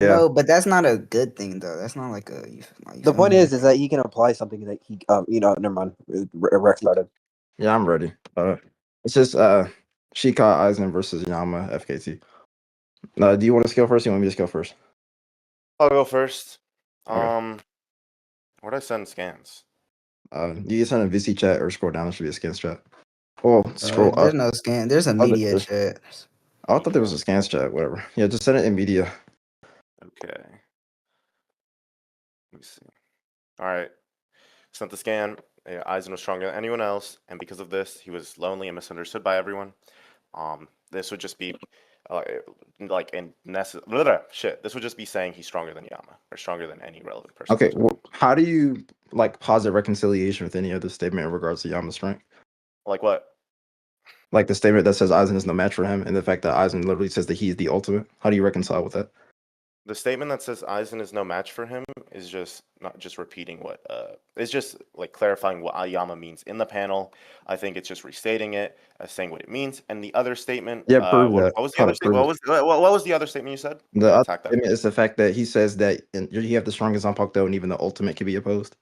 Yeah. No, but that's not a good thing though. That's not like a. Like, The point is that he can apply something that he never mind. Rex started. Yeah, I'm ready. It's just Shika Aizen versus Yama FKT. Do you want to scale first? Or you want me to scale first? I'll go first. Okay. Where'd I send scans? You can send a VC chat or scroll down. There should be a scans chat. Oh, scroll there's up. no scan. There's a Oh, media chat. I thought there was a scans chat. Whatever. Yeah, just send it in media. Okay. Let me see. All right. Sent the scan. Aizen was stronger than anyone else, and because of this, he was lonely and misunderstood by everyone. This would just be like in shit. This would just be saying he's stronger than Yama or stronger than any relevant person. Okay, well, how do you like posit reconciliation with any other statement in regards to Yama's strength? Like what? Like the statement that says Aizen is no match for him, and the fact that Aizen literally says that he's the ultimate. How do you reconcile with that? The statement that says Aizen is no match for him is just not just repeating what it's just like clarifying what Yama means in the panel. I think it's just restating it, saying what it means. And the other statement, Yeah, prove that. what was the other statement? What was the other statement you said? The other statement is the fact that he says that you have the strongest Zanpakuto, and even the ultimate can be opposed.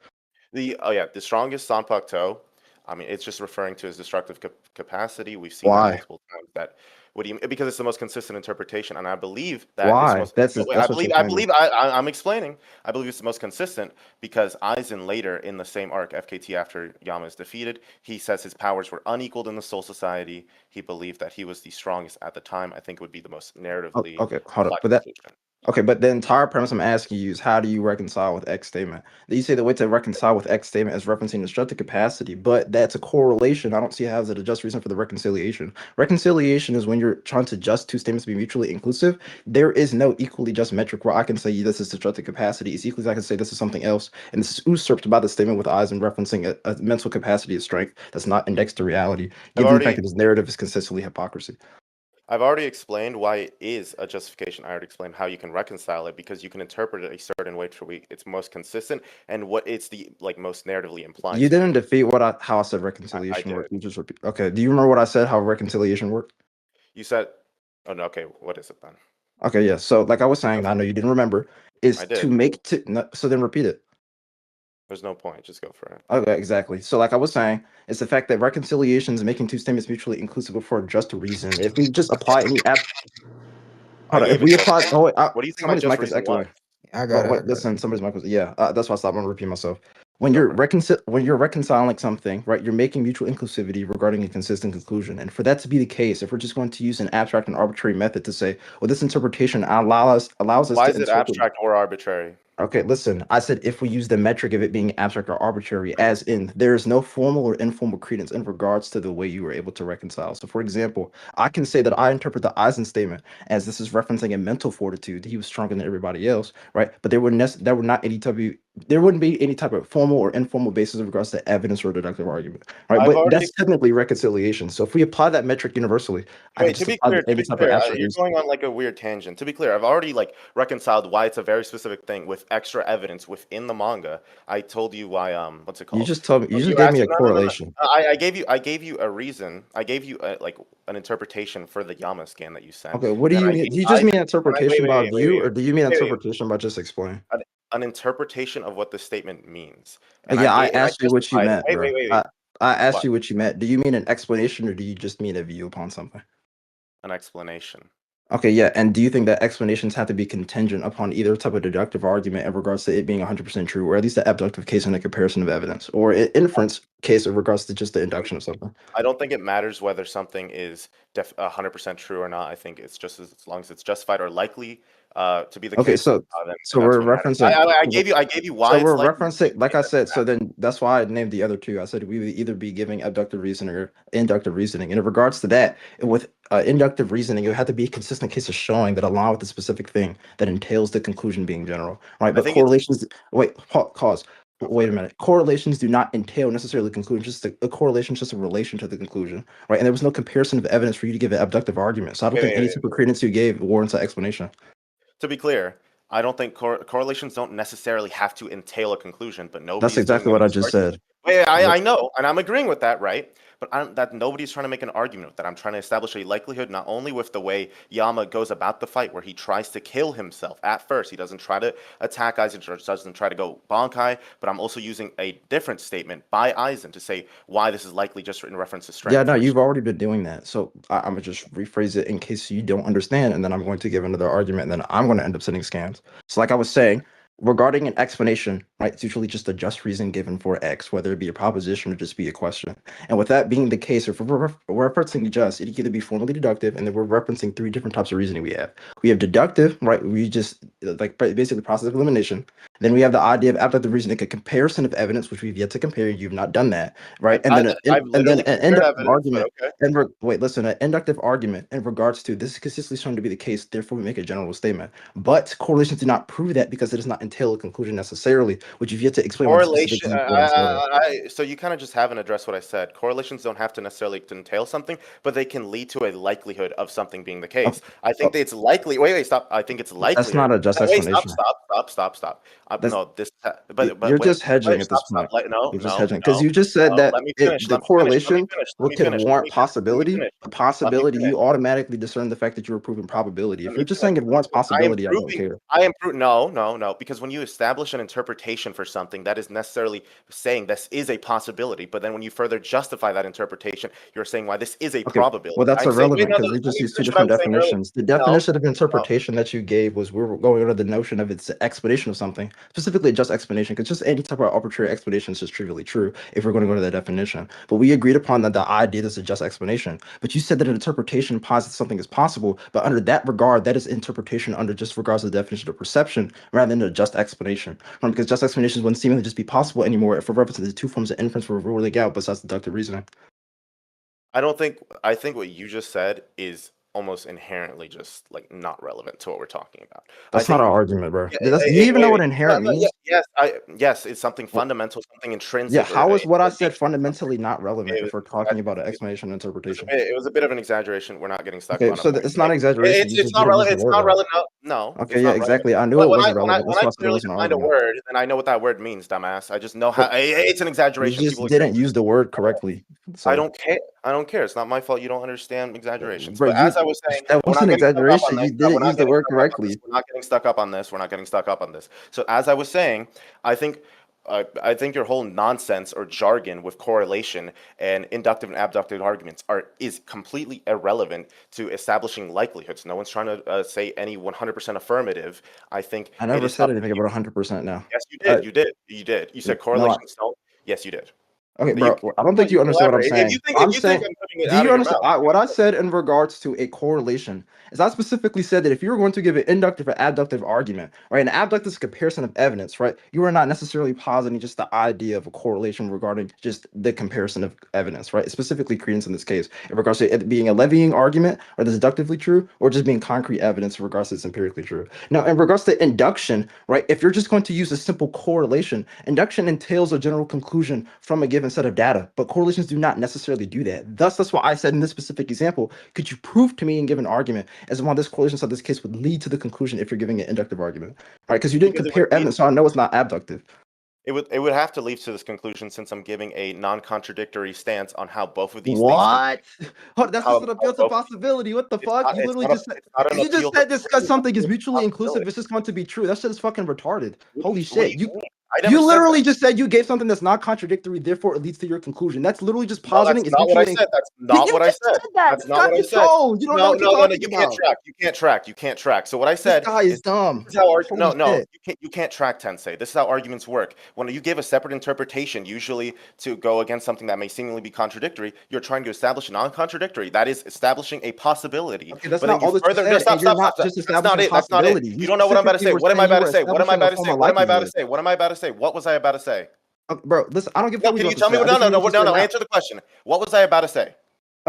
The strongest Zanpakuto. I mean, it's just referring to his destructive capacity. We've seen Why? that multiple times. That what do you? Because it's the most consistent interpretation, and I believe that why? it's most. I'm explaining. I believe it's the most consistent because Aizen later in the same arc, FKT, after Yama is defeated, he says his powers were unequaled in the Soul Society. He believed that he was the strongest at the time. I think it would be the most narratively. Okay, hold up. But the entire premise I'm asking you is how do you reconcile with X statement? You say the way to reconcile with X statement is referencing destructive capacity, but that's a correlation. I don't see how is it a just reason for the reconciliation. Reconciliation is when you're trying to just two statements to be mutually inclusive. There is no equally just metric where I can say this is destructive capacity. It's equally as I can say this is something else, and this is usurped by the statement with eyes and referencing a mental capacity of strength that's not indexed to reality, given the fact that this narrative is consistently hypocrisy. I've already explained why it is a justification. I already explained how you can reconcile it because you can interpret it a certain way to it's most consistent and what it's the most narratively implied. You didn't defeat how I said reconciliation worked. You just repeat. Okay, do you remember what I said? How reconciliation worked? You said, "Oh no, okay. What is it then?" Okay, yeah. So like I was saying, I know you didn't remember. Is to make so then repeat it. There's no point. Just go for it. Okay, exactly. So like I was saying, it's the fact that reconciliation is making two statements mutually inclusive for a just reason. If we just apply any if we apply, what do you think my just reason was? I got it. Listen, somebody's mic was that's why I stopped. I'm gonna repeat myself. When you're reconciling something, right, you're making mutual inclusivity regarding a consistent conclusion. And for that to be the case, if we're just going to use an abstract and arbitrary method to say, well, this interpretation allows us why to is it abstract or arbitrary? Okay, listen, I said if we use the metric of it being abstract or arbitrary, as in there is no formal or informal credence in regards to the way you were able to reconcile. So, for example, I can say that I interpret the Eisen statement as this is referencing a mental fortitude. He was stronger than everybody else, right? But there wouldn't be any type of formal or informal basis in regards to evidence or deductive argument, right? But that's technically reconciliation. So if we apply that metric universally, I can just apply any type of abstract. You're going on like a weird tangent. To be clear, I've already reconciled why it's a very specific thing with extra evidence within the manga. I told you why. What's it called? You just told me. You just gave me a correlation. I gave you a reason. I gave you an interpretation for the Yama scan that you sent. Okay, what do you mean? Do you just mean interpretation by view, or do you mean interpretation by just explain? An interpretation of what the statement means. I asked you what you meant, bro. I asked you what you meant. Do you mean an explanation, or do you just mean a view upon something? An explanation. Okay, yeah, and do you think that explanations have to be contingent upon either type of deductive argument in regards to it being 100% true, or at least the abductive case in a comparison of evidence, or an inference case in regards to just the induction of something? I don't think it matters whether something is 100% true or not. I think it's just as long as it's justified or likely to be the case. So we're referencing. I gave you why. So we're referencing, like I said. So then that's why I named the other two. I said we would either be giving abductive reasoning or inductive reasoning. And in regards to that, with inductive reasoning, it had to be a consistent case of showing that along with the specific thing that entails the conclusion being general, right? But correlations. Wait, pause. Wait a minute. Correlations do not entail necessarily conclusion. Just a correlation, just a relation to the conclusion, right? And there was no comparison of evidence for you to give an abductive argument. So I don't think any type of credence you gave warrants an explanation. To be clear, I don't think correlations don't necessarily have to entail a conclusion, but That's exactly what I just said. Wait, I know, and I'm agreeing with that, right? But that nobody's trying to make an argument with that. I'm trying to establish a likelihood not only with the way Yama goes about the fight, where he tries to kill himself at first. He doesn't try to attack Aizen, doesn't try to go Bankai, but I'm also using a different statement by Aizen to say why this is likely just in reference to strength. Yeah, no, you've already been doing that. So I'm gonna just rephrase it in case you don't understand, and then I'm going to give another argument, and then I'm going to end up sending scams. So, like I was saying, regarding an explanation, right? It's usually just a just reason given for X, whether it be a proposition or just be a question. And with that being the case, if we're referencing just, it can either be formally deductive, and then we're referencing three different types of reasoning we have. We have deductive, right? We just like basically the process of elimination. Then we have the idea of abductive reasoning, a comparison of evidence, which we've yet to compare. You've not done that, right? And then I've and then literally an compared inductive evidence, argument. but okay. And wait, listen, an inductive argument in regards to this is consistently shown to be the case, therefore we make a general statement. But correlations do not prove that because it does not entail a conclusion necessarily, which you've yet to explain what specific Correlation. So you kind of just haven't addressed what I said. Correlations don't have to necessarily entail something, but they can lead to a likelihood of something being the case. I think that it's likely. Wait, stop. I think it's likely. That's not a just Wait, explanation. stop. That's, No, this. But you're wait, just hedging at this stop. point. No, You're just no, hedging because no, you just said no. that Let me finish. the Let me finish. Let me correlation finish. Let me could finish. warrant Let me possibility. finish. A Let me possibility, finish. you automatically discern the fact that you're proving probability. If Let you're me just finish. saying it warrants possibility, I don't care. No, because when you establish an interpretation for something, that is necessarily saying this is a possibility. But then when you further justify that interpretation, you're saying why this is a Okay, probability. well, that's I'm saying, irrelevant no, because we let just me used two finish what I different was saying earlier. definitions. The No, definition of no. interpretation that you gave was we were going under the notion of its explanation of something, specifically a just explanation, because just any type of arbitrary explanation is just trivially true if we're going to go to that definition. But we agreed upon that the idea is a just explanation. But you said that an interpretation posits something is possible, but under that regard, that is interpretation under just regards to the definition of perception rather than a just explanation. Because just explanations wouldn't seemingly just be possible anymore if we're referencing the two forms of inference we're ruling out besides deductive reasoning. I think what you just said is almost inherently just like not relevant to what we're talking about. That's not an argument, bro. Yeah, Do you even know what no, inherent no, means? yes, it's something Well, fundamental, something yeah, intrinsic, or how is what I being said fundamentally not relevant it if was, we're talking about an explanation and interpretation? it was a bit of an exaggeration. We're not getting stuck Okay, on a so point. it's not an exaggeration. You It's just not didn't use relevant. the It's word not right. relevant. No, Okay, it's yeah, not relevant. exactly. I knew But it wasn't relevant. when That's I why I said it clearly wasn't an defined a argument. word, then I know what that word means, dumbass. I just know how But it's an you exaggeration. just People didn't use the word correctly. I So, don't care. I don't care. It's not my fault you don't understand exaggerations. bro, But as I was saying, that we're wasn't not an getting stuck up on exaggeration. this. You No, we're didn't use not the getting word stuck up on this. correctly. We're not getting stuck up on this. We're not getting stuck up on this. So as I was saying, I think I think your whole nonsense or jargon with correlation and inductive and abductive arguments is completely irrelevant to establishing likelihoods. No one's trying to say any 100% affirmative. I think I it never is said something anything about 100% now. yes, you Uh, did. You did. You did. You said no, correlations don't. Yes, you did. okay, You, bro, I don't think you you can understand what I'm elaborate. saying. If I'm you think saying, I'm putting it do out you of your understand mouth, what I said in regards to a correlation? Is I specifically said that if you were going to give an inductive or abductive argument, right, an abductive is a comparison of evidence, right? You are not necessarily positing just the idea of a correlation regarding just the comparison of evidence, right? Specifically, credence in this case, in regards to it being a levying argument, or that's deductively true, or just being concrete evidence in regards to it's empirically true. Now, in regards to induction, right, if you're just going to use a simple correlation, induction entails a general conclusion from a given set of data, but correlations do not necessarily do that. Thus, that's why I said in this specific example, could you prove to me and give an argument as to why this correlation of this case would lead to the conclusion if you're giving an inductive argument, right? Because you didn't because it would compare lead evidence, so I know it's not abductive. it would have to lead to this conclusion since I'm giving a non-contradictory stance on how both of these things What? Oh, that's just an appeal to both possibility. What the fuck? You literally just said it's not an you appeal just to said this because something is mutually inclusive. possibility. It's just going to be true. That shit is fucking retarded. What do Holy you shit! You mean? I never you said that. literally just said you gave something that's not contradictory, therefore it leads to your conclusion. That's literally just No, that's positing it's not what I mutually. said. That's You not what I just said. said that. That's This not guy's what I a said. troll. You don't know what you're No. talking You can't about. track. You can't track. You can't track. So what I This said guy is dumb. this is how Holy shit. you can't track Tensei. This is how arguments work. When you give a separate interpretation, usually to go against something that may seemingly be contradictory, you're trying to establish a non-contradictory. That is establishing a possibility. Okay, that's But then not you all that you further no, said, and you're not stop. just That's not establishing it. That's not it. possibility. You You don't know what I'm about to specifically say. were What am I saying you about were to say? What am I establishing about a to form say? of What am I about to likelihood. say? What am I about to say? What was I about to say? Bro, listen, I don't give a No, fuck what can you're you about to tell me say. I what? just know what you said No. now. Answer the question. What was I about to say?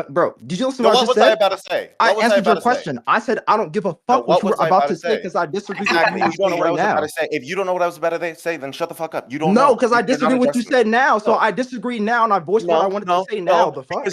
Bro, did you listen to No, what I what just was I said? about to say? I What was I answered about your to say? question. I said I don't give a No, fuck what what you were was I about about to to say say? because I disagreed with what Exactly. you If were you don't know saying what I right was about now. to say, if you don't know what I was about to say, then shut the fuck up. You don't No, know. because I You're not disagree with what you addressing me. said now, so No, I disagree now, and I voiced what I wanted to say now. The fuck?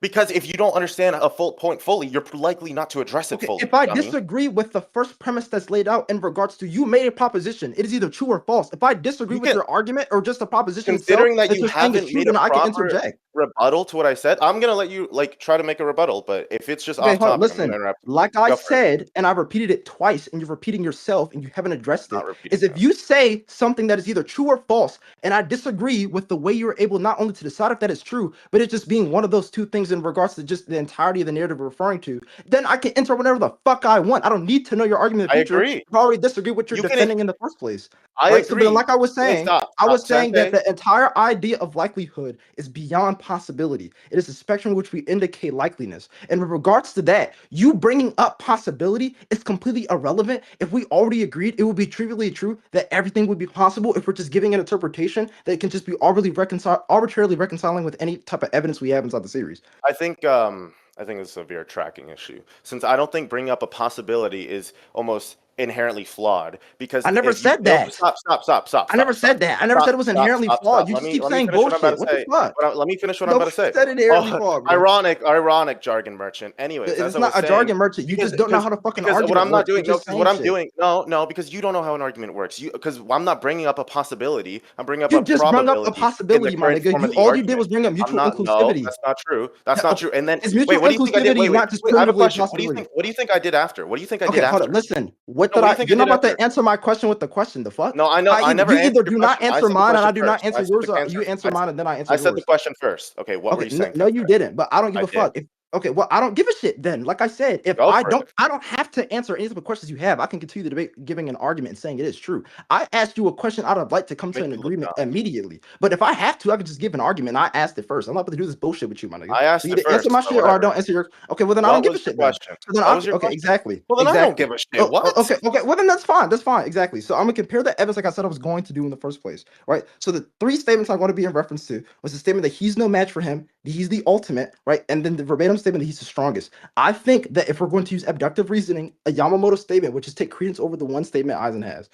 Because if you don't understand a full point fully, you're likely not to address it Okay, fully. if I dummy. disagree with the first premise that's laid out in regards to you made a proposition, it is either true or false. If I disagree You with can, your argument or just the proposition itself, considering that that you you're saying is haven't true, made a then I can proper interject. rebuttal to what I said, I'm gonna let you like try to make a rebuttal. But if it's just Okay, off hold on, topic, I'm gonna listen. interrupt. Like I Go for it. said, and I repeated it twice, and you're repeating yourself, and you haven't addressed Not it. repeating Is if that. you say something that is either true or false, and I disagree with the way you're able not only to decide if that is true, but it's just being one of those two things in regards to just the entirety of the narrative we're referring to, then I can enter whatever the fuck I want. I don't need to know your argument in the I future. agree. I already disagree with what you're You can. defending in the first place. I Right. So, but agree. like I was Hey, saying, stop. I was saying that Sensei. the entire idea of likelihood is beyond possibility. It is a spectrum in which we indicate likeliness. And with regards to that, you bringing up possibility is completely irrelevant. If we already agreed, it would be trivially true that everything would be possible if we're just giving an interpretation that can just be arbitrarily reconciling with any type of evidence we have inside the series. I think it's a severe tracking issue. Since I don't think bringing up a possibility is almost inherently flawed because I never if you said build that. stop. I never said that. I never said it was inherently flawed. You just keep Let me saying finish what I'm about bullshit. to What the say. fuck? Let me finish what I'm about to say. Said inherently flawed, bro. Ironic jargon merchant. Anyways, as It's I not was a saying, jargon merchant. You just don't know how to fucking because what argument I'm not works. You're doing, no, just because what saying I'm shit. doing, no, because you don't know how an argument works. Because I'm not bringing up a possibility. I'm bringing up You a just brought up a probability in the possibility, my current nigga. form of the All you did argument. was bring up I'm mutual not. No, inclusivity. that's not true. That's not true. And then Is wait, mutual what do you think I did? inclusivity Wait, not just wait. I have a primitively a question. possibility? What do you think I did after? What do you think I Okay, did hold after? on. Listen, No, what do you think you're I not did about after? to answer my question with the question. The fuck? No, I know. I never You either answered your do not question. I answer said the mine, and I question do not first. answer I said yours, the or answer. you answer mine, and then I answer I said the yours. question first. Okay, what were Okay, you saying? no, you didn't. But I don't give I a did. fuck. Okay, well, I don't give a shit then. Like I said, if Go I for it. don't have to answer any of the questions you have. I can continue the debate, giving an argument and saying it is true. I asked you a question out of like to come to Make an you look agreement dumb. immediately. But if I have to, I can just give an argument. I asked it first. I'm not about to do this bullshit with you, my nigga. I asked So it either answer first, my but shit or I whatever. don't answer your. Okay, well then I What don't give a was your shit then. question? So then What was your okay, question? exactly. Well, then I don't Exactly. give a shit. What? Okay. Well, then that's fine. That's fine. Exactly. So I'm gonna compare the evidence like I said I was going to do in the first place. Right. So the three statements I'm going to be in reference to was the statement that he's no match for him, that he's the ultimate, right, and then the verbatim statement that he's the strongest. I think that if we're going to use abductive reasoning, a Yamamoto statement would just take credence over the one statement Aizen has.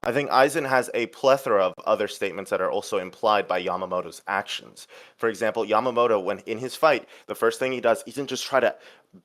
I think Aizen has a plethora of other statements that are also implied by Yamamoto's actions. For example, Yamamoto, when in his fight, the first thing he does isn't just try to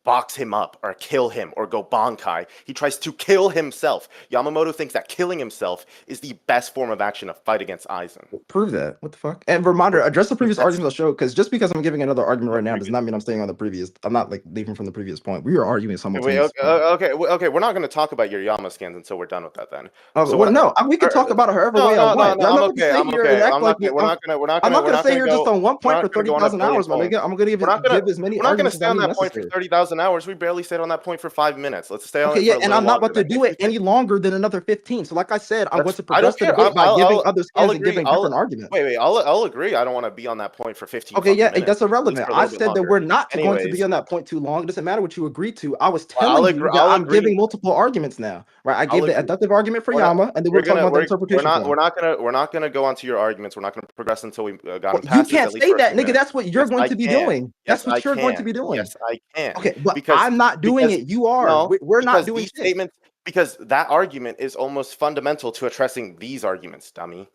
box him up or kill him or go Bankai. He tries to kill himself. Yamamoto thinks that killing himself is the best form of action to fight against Aizen. Prove that. What the fuck? And reminder, address the previous That's- arguments I'll show, because just because I'm giving another argument right now does previous- not mean I'm staying on the previous. I'm not like leaving from the previous point. We are arguing Wait, simultaneously. okay. We're not going to talk about your Yama scans until we're done with that. Then. Oh, So well, what? no, we can talk about it however way I want. No. I'm not I'm going to okay. stay I'm here okay. and act I'm like not. We're not gonna. We're not I'm gonna. not We're going to not stay gonna here go. just on one We're point not for gonna go on a 30,000 billion hours, my point. nigga. I'm going to give as many We're not going to arguments as stay I on deem that point for necessary. 30,000 hours. We barely stayed on that point for 5 minutes. Let's stay on Okay, it yeah, for a and little I'm not longer. about to do it any longer than another 15. So, like I said, I'm going to I don't progress the care. debate by giving other I'll scans and agree. giving different arguments. Wait. I'll agree. I don't want to be on that point for 15 Okay, fucking yeah, minutes. that's irrelevant. For a I little bit said that longer. we're not going to be Anyways, on that point too long. It doesn't matter what you agree to. I was I'll telling you agree. that I'll I'm agree. giving multiple arguments now, right? I I'll gave the agree. abductive argument for We're not. Yama, and then we're We're talking gonna. about the We're interpretation for him. We're not gonna go onto your arguments. We're not gonna progress until we gotten Well, you past this can't at least say for a that, few nigga. minutes. That's what you're Yes, going I to be can. doing. That's Yes, I what you're going to can. be doing. Yes, I can. Okay, but Because I'm not doing it. You are. no, We're not because doing these shit. statements. Because that argument is almost fundamental to addressing these arguments, dummy.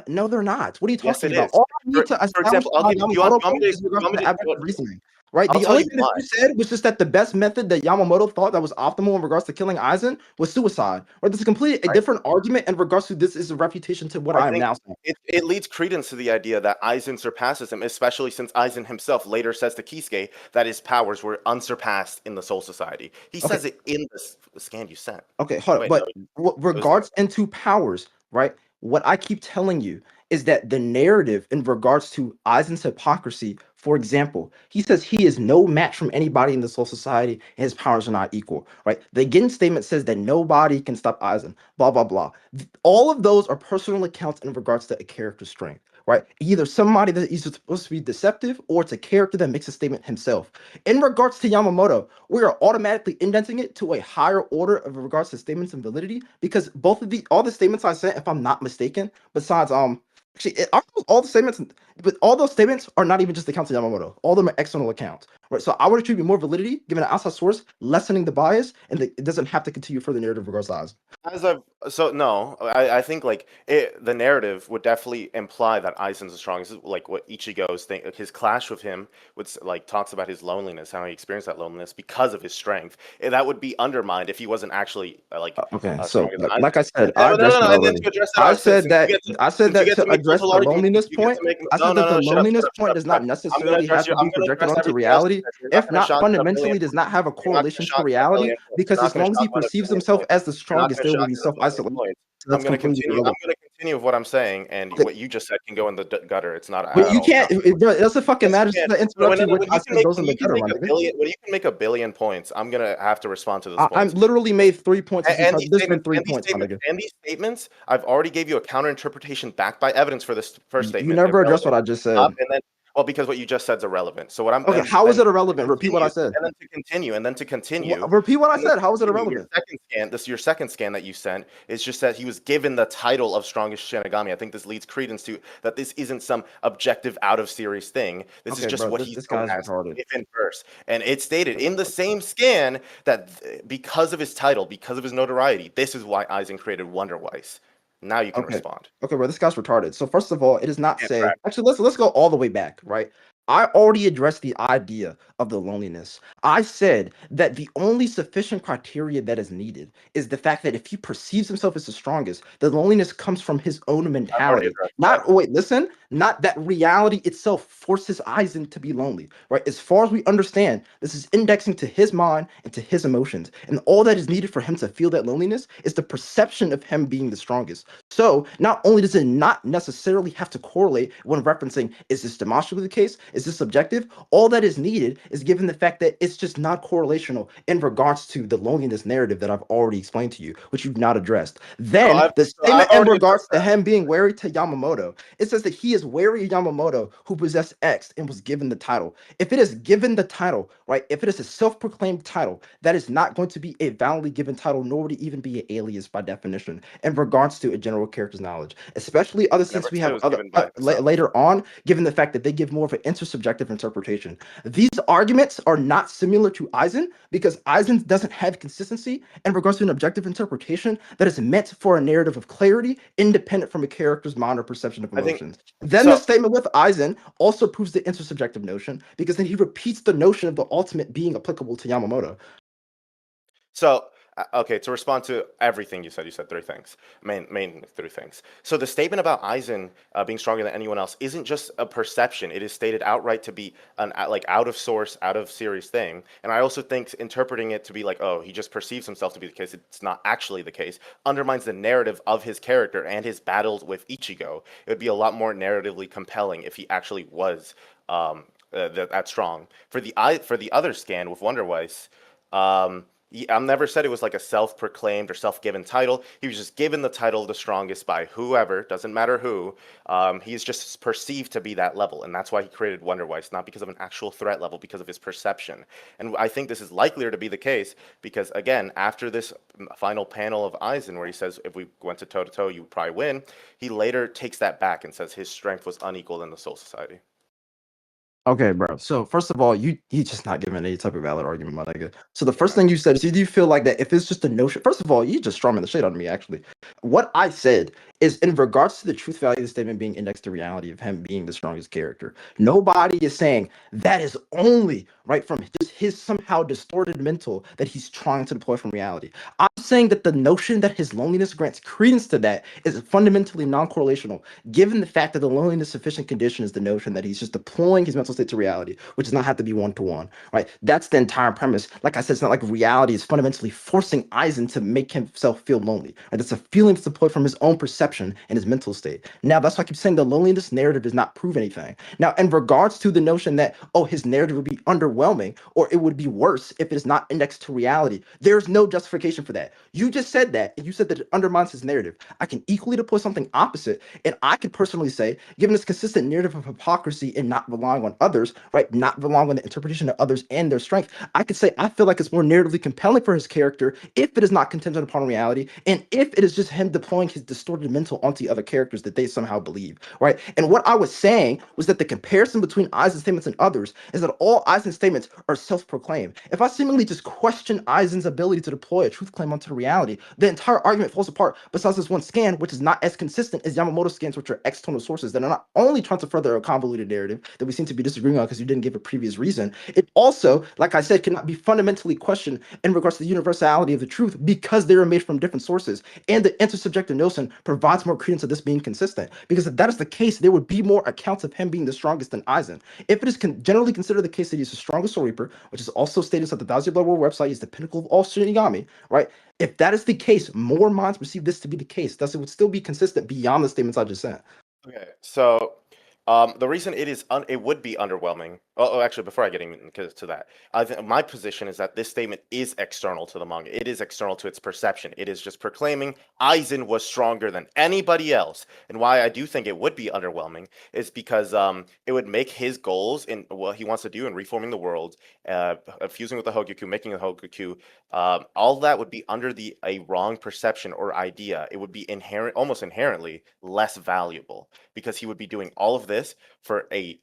No, they're not. What are you Yes, talking it about? is. All I need to For establish example, I'll my give you. You want, Yamamoto you want point me to? is You regarding want me the to? abductive reasoning, right? I'll The tell only you thing that why. you said was just that the best method that Yamamoto thought that was optimal in regards to killing Aizen was suicide. Right? This is completely a Right? different argument in regards to this is a refutation to what I I am think now saying. it leads credence to the idea that Aizen surpasses him, especially since Aizen himself later says to Kisuke that his powers were unsurpassed in the Soul Society. He Okay. says it in the scan you sent. Okay, hold on. Wait, But no, regards into powers, right? What I keep telling you is that the narrative in regards to Aizen's hypocrisy, for example, he says he is no match from anybody in the Soul Society and his powers are not equal, right? The Gin statement says that nobody can stop Aizen, blah, blah, blah. All of those are personal accounts in regards to a character's strength, right? Either somebody that is supposed to be deceptive or it's a character that makes a statement himself. In regards to Yamamoto, we are automatically indenting it to a higher order of regards to statements and validity because all the statements I sent, if I'm not mistaken, besides actually all the statements, but all those statements are not even just accounts of Yamamoto. All of them are external accounts, Right. So I would attribute more validity given an outside source, lessening the bias, and it doesn't have to continue further narrative regards to Aizen. I think like the narrative would definitely imply that Aizen's the strongest. Like what Ichigo's thing, his clash with him, like talks about his loneliness, how he experienced that loneliness because of his strength. That would be undermined if he wasn't actually Okay, so stronger than like I said, Aizen. I addressed that And then already. to address I that, said that since you get to to make address frontal the arguments, loneliness you get point. to make I no said no that the no shut up loneliness point does not shut up. I'm gonna necessarily address have to you. I'm be gonna projected address onto everything else you reality. said. You're not If gonna not, shock a million fundamentally does points. not have a You're not gonna correlation to shock a reality million points. You're because not as gonna long as shock he one a perceives million himself points. as the You're not strongest, gonna there will shock be it a million self-isolation. points. So that's completely I'm irrelevant. gonna continue with what I'm saying, and Okay, what you just said can go in the gutter. It's not but at you all can't, counted. bro, it doesn't fucking Yes, matter. you Just can. to interrupt you, which I said goes in When the you can gutter, make my a nigga. billion, when you can make a billion points, I'm gonna have to respond to those I'm points. literally made 3 points. And these There's been statements, 3 points, my nigga. I've already gave you a counter interpretation backed by evidence for this first You statement. never addressed Irrelevant, what I just up, said. and then well, because what you just said is irrelevant. So what I'm Okay, and how then is it to irrelevant? Repeat what I continue, said. and then to continue, and then to continue, Repeat what I and then said. to How is it continue, irrelevant? your second scan that you sent is just that he was given the title of strongest Shinigami. I think this leads credence to that this isn't some objective out of series thing. This is Okay, just bro, what he's this known guy's as retarded. within verse. And it stated in the same scan that because of his title, because of his notoriety, this is why Aizen created Wonder Weiss. Now you can Okay. respond. Okay, bro, this guy's retarded. So first of all, it does not Yeah, say. correct. Actually, let's go all the way back, right? I already addressed the idea of the loneliness. I said that the only sufficient criteria that is needed is the fact that if he perceives himself as the strongest, the loneliness comes from his own I've already mentality. addressed Not that. wait, listen, not that reality itself forces Aizen to be lonely, right? As far as we understand, this is indexing to his mind and to his emotions. And all that is needed for him to feel that loneliness is the perception of him being the strongest. So not only does it not necessarily have to correlate when referencing, is this demonstrably the case? Is this subjective? All that is needed is given the fact that it's just not correlational in regards to the loneliness narrative that I've already explained to you, which you've not addressed. Then the I've statement in already regards addressed to that. him being wary to Yamamoto, it says that he is wary of Yamamoto who possessed X and was given the title. If it is given the title, right? If it is a self-proclaimed title, that is not going to be a validly given title, nor would it even be an alias by definition in regards to a general character's knowledge, especially other Never since we said it have was other given by himself. later on, given the fact that they give more of an intersubjective interpretation. These arguments are not similar to Aizen because Aizen doesn't have consistency in regards to an objective interpretation that is meant for a narrative of clarity, independent from a character's mind or perception of I think emotions. Then the so. statement with Aizen also proves the intersubjective notion because then he repeats the notion of the ultimate being applicable to Yamamoto. So, okay, to respond to everything you said three things, main three things. So the statement about Aizen being stronger than anyone else isn't just a perception. It is stated outright to be an like out of source, out of series thing. And I also think interpreting it to be like, oh, he just perceives himself to be the case. It's not actually the case. Undermines the narrative of his character and his battles with Ichigo. It would be a lot more narratively compelling if he actually was that strong. For the other scan with Wonder Weiss. I've never said it was like a self-proclaimed or self-given title. He was just given the title the strongest by whoever, doesn't matter who. He's just perceived to be that level, and that's why he created Wonder Weiss, not because of an actual threat level, because of his perception. And I think this is likelier to be the case because, again, after this final panel of Aizen, where he says, if we went to toe-to-toe, you would probably win, he later takes that back and says his strength was unequal in the Soul Society. Okay, bro. So first of all, you just not giving any type of valid argument, my nigga. So the first thing you said is, do you feel like that if it's just a notion? First of all, you just strawman the shit out of me. Actually, what I said is in regards to the truth value of the statement being indexed to reality of him being the strongest character. Nobody is saying that is only right from just his somehow distorted mental that he's trying to deploy from reality. I'm saying that the notion that his loneliness grants credence to that is fundamentally non-correlational, given the fact that the loneliness sufficient condition is the notion that he's just deploying his mental state to reality, which does not have to be one-to-one, right? That's the entire premise. Like I said, it's not like reality is fundamentally forcing Aizen to make himself feel lonely. Right? It's a feeling that's deployed from his own perception and his mental state. Now, that's why I keep saying the loneliness narrative does not prove anything. Now, in regards to the notion that, oh, his narrative would be underwhelming or it would be worse if it is not indexed to reality, there's no justification for that. You just said that, and you said that it undermines his narrative. I can equally deploy something opposite, and I could personally say, given this consistent narrative of hypocrisy and not relying on others, right, not relying on the interpretation of others and their strength, I could say I feel like it's more narratively compelling for his character if it is not contingent upon reality, and if it is just him deploying his distorted mental detrimental onto the other characters that they somehow believe, right? And what I was saying was that the comparison between Aizen's statements and others is that all Aizen's statements are self-proclaimed. If I seemingly just question Aizen's ability to deploy a truth claim onto reality, the entire argument falls apart, besides this one scan, which is not as consistent as Yamamoto scans, which are external sources that are not only trying to further a convoluted narrative that we seem to be disagreeing on because you didn't give a previous reason, it also, like I said, cannot be fundamentally questioned in regards to the universality of the truth because they are made from different sources. And the intersubjective notion provides more credence to this being consistent. Because if that is the case, there would be more accounts of him being the strongest than Aizen. If it is generally considered the case that he's the strongest Soul Reaper, which is also stated at the Thousand Blood War website, he's the pinnacle of all Shinigami, right? If that is the case, more minds perceive this to be the case. Thus, it would still be consistent beyond the statements I just said. Okay, so the reason it would be underwhelming. Actually, before I get into that, my position is that this statement is external to the manga. It is external to its perception. It is just proclaiming Aizen was stronger than anybody else. And why I do think it would be underwhelming is because it would make his goals in what he wants to do in reforming the world, fusing with the Hokage, making a Hokage, all that would be under a wrong perception or idea. It would be almost inherently less valuable because he would be doing all of this for a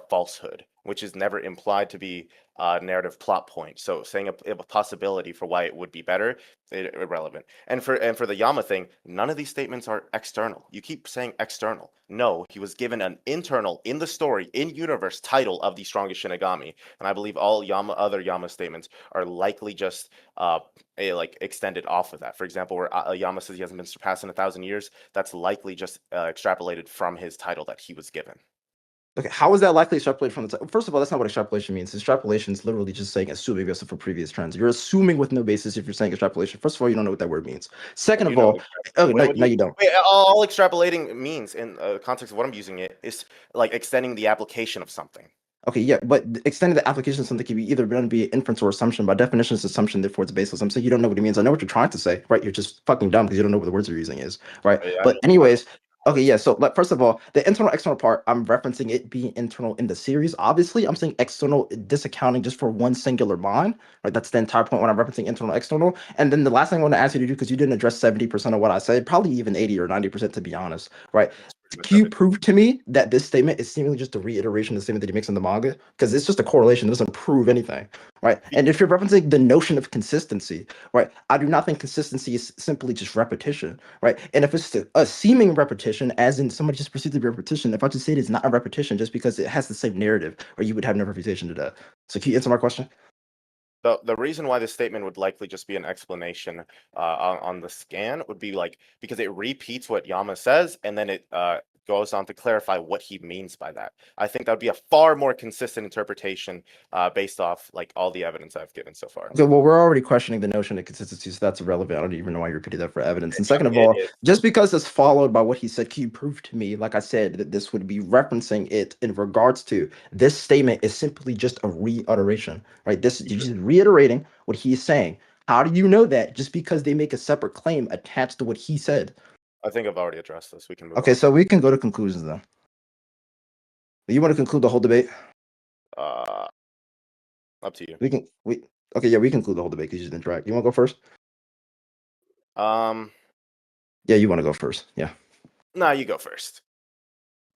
falsehood, which is never implied to be a narrative plot point. So saying a possibility for why it would be better, irrelevant. And for the Yama thing, none of these statements are external. You keep saying external. No, he was given an internal, in the story, in universe title of the strongest Shinigami, and I believe all other Yama statements are likely just extended off of that. For example, where Yama says he hasn't been surpassed in 1,000 years, that's likely just extrapolated from his title that he was given. Okay, how is that likely extrapolated from the first of all, that's not what extrapolation means. Extrapolation is literally just saying assuming based for previous trends. You're assuming with no basis if you're saying extrapolation. First of all, you don't know what that word means. Second of all, no, you don't. Wait, all extrapolating means in the context of what I'm using it is like extending the application of something. Okay, yeah, but extending the application of something can be either going to be inference or assumption. By definition, it's assumption, therefore it's baseless. I'm saying you don't know what it means. I know what you're trying to say, right? You're just fucking dumb because you don't know what the words you're using is, right? But anyways, okay, yeah, so first of all, the external part, I'm referencing it being internal in the series. Obviously, I'm saying external, disaccounting just for one singular line, right? That's the entire point when I'm referencing internal, external. And then the last thing I want to ask you to do, because you didn't address 70% of what I said, probably even 80 or 90% to be honest, right? Can you prove to me that this statement is seemingly just a reiteration of the statement that he makes in the manga? Because it's just a correlation. It doesn't prove anything, right? And if you're referencing the notion of consistency, right, I do not think consistency is simply just repetition, right? And if it's a seeming repetition, as in somebody just perceived to be repetition, if I just say it's not a repetition just because it has the same narrative, or you would have no refutation to that. So can you answer my question? The reason why this statement would likely just be an explanation on the scan would be because it repeats what Yama says and then it goes on to clarify what he means by that. I think that would be a far more consistent interpretation based off all the evidence I've given so far. Okay, well, we're already questioning the notion of consistency, so that's irrelevant. I don't even know why you're repeating that for evidence. And second of all, just because it's followed by what he said, can you prove to me, like I said, that this would be referencing it in regards to this statement is simply just a reiteration, right? This is just reiterating what he's saying. How do you know that? Just because they make a separate claim attached to what he said. I think I've already addressed this. We can move on. So we can go to conclusions then. You want to conclude the whole debate? Up to you. We conclude the whole debate because you just interact. You want to go first? Yeah, you want to go first. Yeah. Nah, you go first.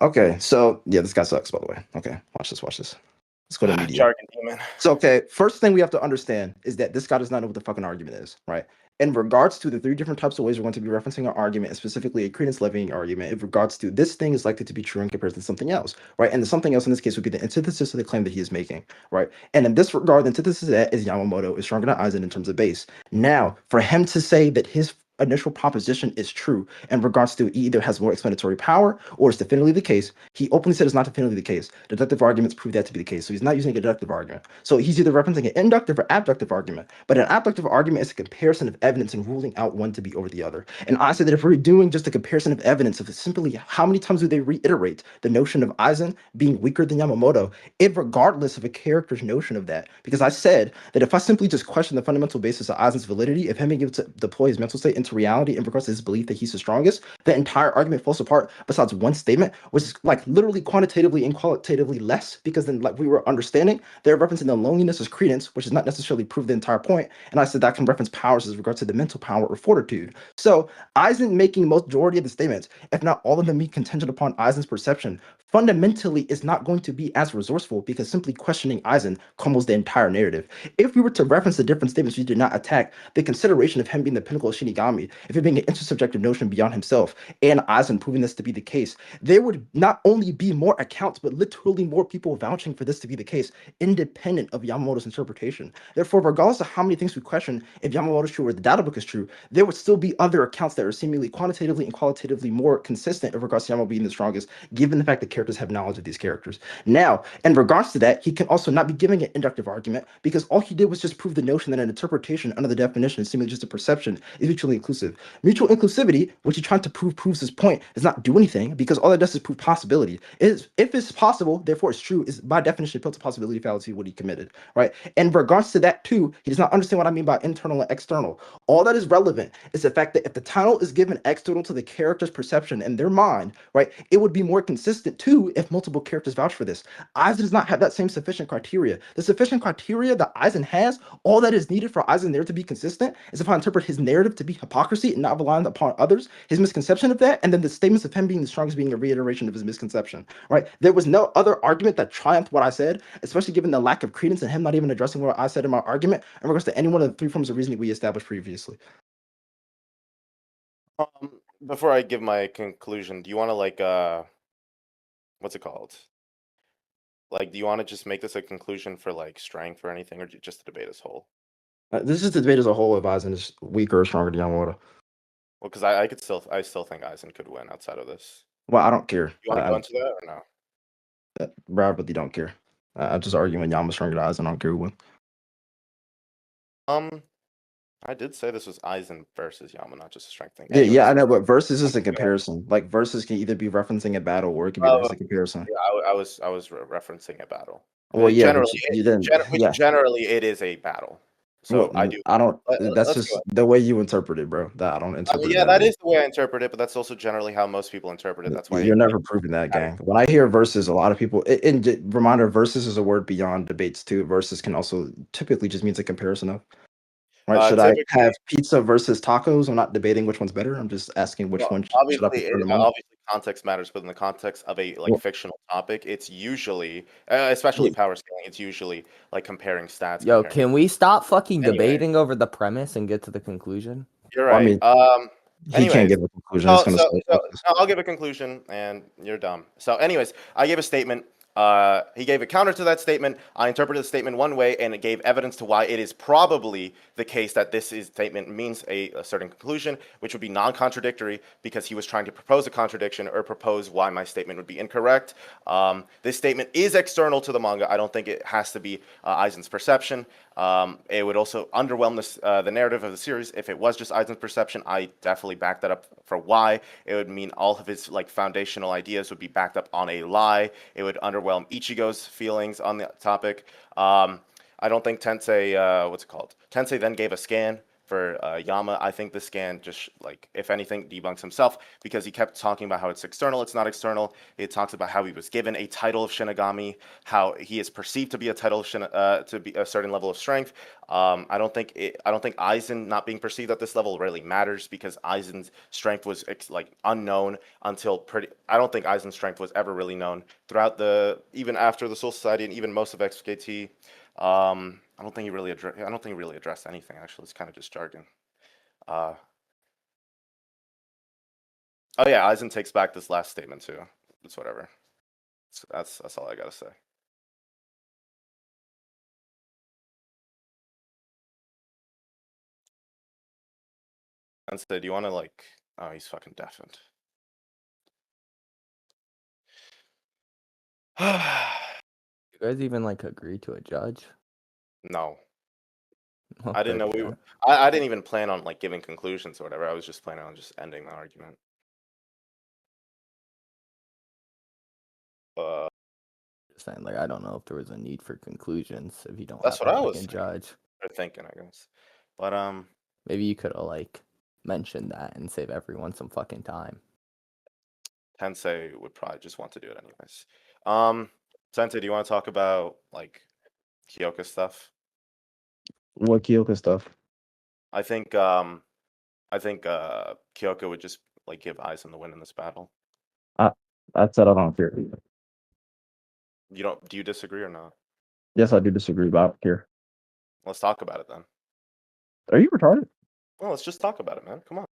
Okay, so yeah, this guy sucks, by the way. Okay, watch this. Let's go to media. Jargon demon. So, okay, first thing we have to understand is that this guy does not know what the fucking argument is, right? In regards to the three different types of ways we're going to be referencing our argument, and specifically a credence levying argument, in regards to this thing is likely to be true in comparison to something else, right? And the something else in this case would be the antithesis of the claim that he is making, right? And in this regard, the antithesis of that is Yamamoto is stronger than Aizen in terms of base. Now, for him to say that his initial proposition is true in regards to either has more explanatory power or is definitively the case, he openly said it's not definitively the case. Deductive arguments prove that to be the case. So he's not using a deductive argument. So he's either referencing an inductive or abductive argument. But an abductive argument is a comparison of evidence and ruling out one to be over the other. And I said that if we're doing just a comparison of evidence of simply how many times do they reiterate the notion of Aizen being weaker than Yamamoto, regardless of a character's notion of that. Because I said that if I simply just question the fundamental basis of Aizen's validity, if him being able to deploy his mental state into reality in regards to his belief that he's the strongest, the entire argument falls apart besides one statement, which is like literally quantitatively and qualitatively less, because then like we were understanding they're referencing the loneliness as credence, which is not necessarily prove the entire point. And I said that can reference powers as regards to the mental power or fortitude. So Aizen making majority of the statements, if not all of them, be contingent upon Aizen's perception, fundamentally is not going to be as resourceful, because simply questioning Aizen crumbles the entire narrative. If we were to reference the different statements, we did not attack the consideration of him being the pinnacle of Shinigami, if it being an intersubjective notion beyond himself, and Aizen proving this to be the case, there would not only be more accounts, but literally more people vouching for this to be the case, independent of Yamamoto's interpretation. Therefore, regardless of how many things we question, if Yamamoto's true or the data book is true, there would still be other accounts that are seemingly quantitatively and qualitatively more consistent in regards to Yamamoto being the strongest, given the fact that characters have knowledge of these characters. Now, in regards to that, he can also not be giving an inductive argument, because all he did was just prove the notion that an interpretation under the definition, seemingly just a perception, is mutually inclusive. Mutual inclusivity, which he tried to prove proves his point, does not do anything, because all it does is prove possibility. If it's possible, therefore it's true, is by definition built to possibility fallacy what he committed, right? In regards to that too, he does not understand what I mean by internal and external. All that is relevant is the fact that if the title is given external to the character's perception in their mind, right, it would be more consistent too if multiple characters vouch for this. Aizen does not have that same sufficient criteria. The sufficient criteria that Aizen has, all that is needed for Aizen there to be consistent is if I interpret his narrative to be hypocrisy and not reliant upon others, his misconception of that, and then the statements of him being the strongest being a reiteration of his misconception, right? There was no other argument that triumphed what I said, especially given the lack of credence and him not even addressing what I said in my argument in regards to any one of the three forms of reasoning we established previously. Before I give my conclusion, do you want to like what's it called? Like, do you want to just make this a conclusion for like strength or anything, or just the debate as whole? This is the debate as a whole, if Aizen is weaker or stronger than Yamamoto. Well, because I still think Aizen could win outside of this. Well, I don't care. You want to go into that or no? Bro, I really don't care. I'm just arguing Yama's stronger than Aizen. I don't care who wins. I did say this was Aizen versus Yama, not just a strength thing. Yeah, I know, but versus is a comparison. Like versus can either be referencing a battle or it can be referencing a comparison. Yeah, I was referencing a battle. Well, yeah, Generally, it is a battle. So well, I don't. That's just the way you interpret it, bro. That I don't interpret. Yeah, that is the way I interpret it, but that's also generally how most people interpret it. That's why you're never proving that, gang. When I hear versus, a lot of people. And reminder, versus is a word beyond debates too. Versus can also typically just means a comparison of. Right? Should I have pizza versus tacos? I'm not debating which one's better. I'm just asking which one should I prefer. Obviously, context matters, but in the context of a fictional topic, it's usually, especially power scaling, it's usually like comparing stats. Yo, can we stop fucking debating over the premise and get to the conclusion? You're right. He can't give a conclusion. I'll give a conclusion, and you're dumb. So, anyways, I gave a statement. He gave a counter to that statement. I interpreted the statement one way, and it gave evidence to why it is probably the case that this statement means a certain conclusion, which would be non-contradictory, because he was trying to propose a contradiction or propose why my statement would be incorrect. This statement is external to the manga. I don't think it has to be Aizen's perception. It would also underwhelm the narrative of the series if it was just Aizen's perception. I definitely back that up for why. It would mean all of his like foundational ideas would be backed up on a lie. It would underwhelm Ichigo's feelings on the topic. I don't think Tensei, Tensei then gave a scan for Yama. I think the scan just, like, if anything, debunks himself, because he kept talking about how it's external. It's not external. It talks about how he was given a title of Shinigami, how he is perceived to be a title of to be a certain level of strength. I don't think Aizen not being perceived at this level really matters, because Aizen's strength was like unknown until I don't think Aizen's strength was ever really known throughout even after the Soul Society and even most of XKT. I don't think he really addressed anything. Actually, it's kind of just jargon. Oh yeah, Aizen takes back this last statement too. It's whatever. That's all I gotta say. Tensei, do you want to like? Oh, he's fucking deafened. You guys even like agree to a judge? No. Well, I didn't know I didn't even plan on like giving conclusions or whatever. I was just planning on just ending the argument. Just saying, like, I don't know if there was a need for conclusions if you don't. That's what I was judge. thinking, I guess. But maybe you could have like mention that and save everyone some fucking time. Tensei would probably just want to do it anyways. Tensei, do you want to talk about like Kyoka stuff? What Kyoka stuff? I think Kyoka would just like give Aizen the win in this battle. I said I don't care. You don't? Do you disagree or not? Yes, I do disagree, but I don't care. Let's talk about it then. Are you retarded? Well, let's just talk about it, man. Come on.